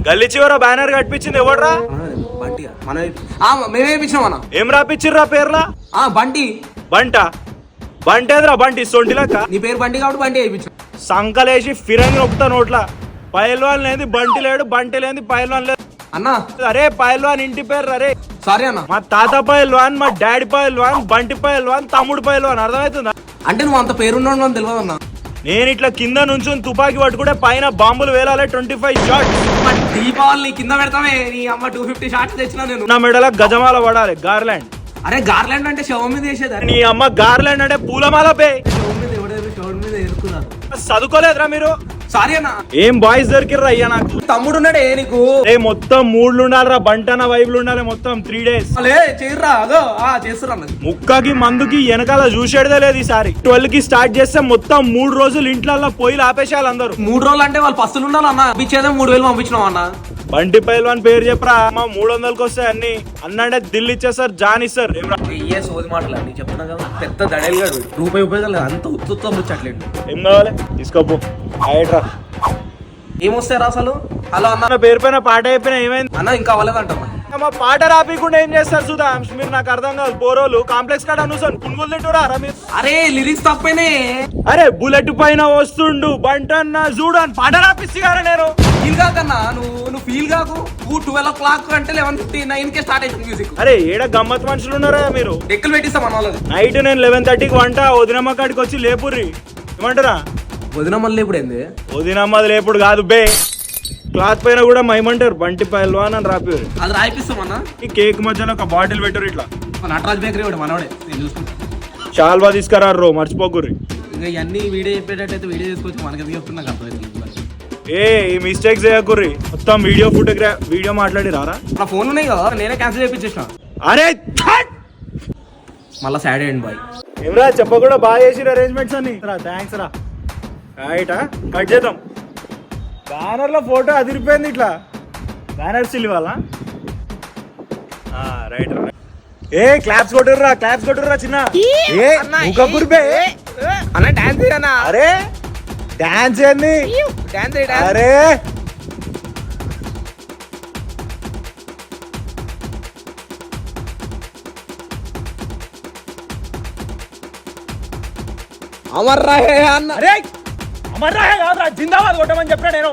గల్లీ చివర బ్యానర్ కట్టించింది ఎవడ్రా? బంటిగా మేమే ఇప్పించాం అన్న. ఏం రాపిచ్చిర్రా పేర్లా? బంటి. బంట బంటేదిరా బంటి సొంటిలక్క. నీ పేరు బంటి కాబట్టి బంటి వేయించాం. సంకలేసి ఫిరంగి నొక్కుతా నోట్లా. పైల్వాన్ లేని బంటి లేడు, బంటి లేని పైల్వాన్ లేదు అన్నా. అరే పైల్వాన్ ఇంటి పేరు అరే. సారీ అన్న. మా తాత పైల్వాన్, మా డాడీ పైల్వాన్, బంటి పైల్వాన్, తమ్ముడు పైల్వాన్. అర్థమవుతుందా? అంటే నువ్వు అంత పేరున్నావు అని తెలియదు అన్న. నేను ఇట్లా కింద నుంచి తుపాకీ పట్టుకుంటే పైన బాంబులు వేలాలి. 25 షాట్స్. దీపావళి కింద పెడతామే. నీ అమ్మ 250 షాట్స్ తెచ్చినా నేను. నా మెడల గజమాల పడాలి గార్లాండ్. అరే గార్లాండ్ అంటే శవం మీద వేసేది. నీ అమ్మ గార్లాండ్ అంటే పూలమాల పే. శవం మీద ఎవడైనా శవం మీద ఎరుకున్నారు. చదువుకోలేదురా మీరు? సారీ అన్న. ఏం బాయ్స్ దొరికిర్రా అయ్యా నాకు? తమ్ముడు ఉన్నాడే నీకు? మొత్తం 3 ఉండాలిరా. బంటన వైపులు ఉండాలి మొత్తం 3 days. చేయర్రా అదో చేస్తున్నా. ముక్కకి మందుకి వెనకాల చూసేదే లేదు ఈసారి. 12 కి స్టార్ట్ చేస్తే మొత్తం 3 రోజులు ఇంట్లో పొయ్యిలు ఆపేసేయాలి అందరూ. 3 రోజులు అంటే వాళ్ళు పస్తులు ఉండాలన్న. పంపించేదే 3000 పంపించినాం అన్న. బంటి పైల్వాన్ పేరు చెప్పరా? 300కి వస్తాయి అన్ని. అన్నంటే దిల్లు ఇచ్చేస్తారు, జాన్ ఇస్తారు. ఏ సోది మాటలు అన్ని చెప్తున్నా కదా. పెద్ద దడేలు గారు రూపాయి ఉపయోగాలు అంత ఉత్తుత్వం ముచ్చట్లేదు. ఏం కావాలి తీసుకోపో. ఆయట్రా ఏమొస్తారా అసలు? హలో అన్న. పేరు పైన పాట అయిపోయినా ఏమైంది అన్న? ఇంకా అవ్వలేదంట. మా పాట రాపికుండా ఏం చేస్తారు సుధా? మీరు నాకు అర్థం కాదు. పోరోలు కాంప్లెక్స్ కాడ అనుసారు పునుగోలు తింటురా మీరు. అరే లిరిక్స్ తప్పేనే. అరే బుల్లెట్ పైన వస్తుండు బంటన్న చూడు అని పాట రాపిస్తి గారా నేను. ఫీల్ కాకన్నా నువ్వు ఫీల్ కాకు. 12 o'clock అంటే 11:59 స్టార్ట్ అవుతుంది మ్యూజిక్. అరే ఏడ గమ్మత్ మనుషులు ఉన్నారా మీరు? డెక్కులు పెట్టిస్తాం మన వాళ్ళది. నైట్ నేను 11:30కి వంట వదినమ్మ కాడికి వచ్చి లేపుర్రి. ఏమంటారా? వదిన మళ్ళీ ఇప్పుడు ఏంది? వదినమ్మది లేపుడు కాదు బే. క్లాత్ పైన కూడా మైమంటారు బంటి పైల్వాన్ అని రాపిరు. అది రాయిపిస్తాం అన్న. ఈ కేక్ మధ్యలో ఒక బాటిల్ పెట్టరు ఇట్లా. నటరాజ్ బేకరీ కూడా మనవాడే. నేను చూసుకుంటా. చాల్వా తీసుకురారు మర్చిపోకుర్రి. ఇంకా ఇవన్నీ వీడియో చెప్పేటట్టయితే వీడియో చేసుకోవచ్చు. మనకి ఎందుకు చెప్తున్నా నాకు అర్థమవుతుంది. ఈ మిస్టేక్స్ చేయకుర్రి. మొత్తం వీడియో మాట్లాడి రారా? నా ఫోన్ ఉన్నాయి కదా, నేనే క్యాన్సిల్ చేయించేసిన. అరే మళ్ళీ సాడ్ అయ్యండి బాయ్. ఏమరా చెప్పకుండా బాగా చేసిరు అరేంజ్మెంట్స్ అన్ని. థ్యాంక్స్ రా. రైటా కట్ చేద్దాం. బ్యానర్ లో ఫోటో అదిరిపోయింది. ఇట్లా బ్యానర్ స్టిల్ ఇవ్వాలా? రైట్ రా. క్లాప్స్ కొట్టుర్రా చిన్న. అన్న డాన్స్ అన్న. అరే డాన్స్ ఏంది? అరే అమర్ రహే అన్న. అమర్ రహే కాదురా, జిందాబాద్ కొట్టమని చెప్పినా నేను.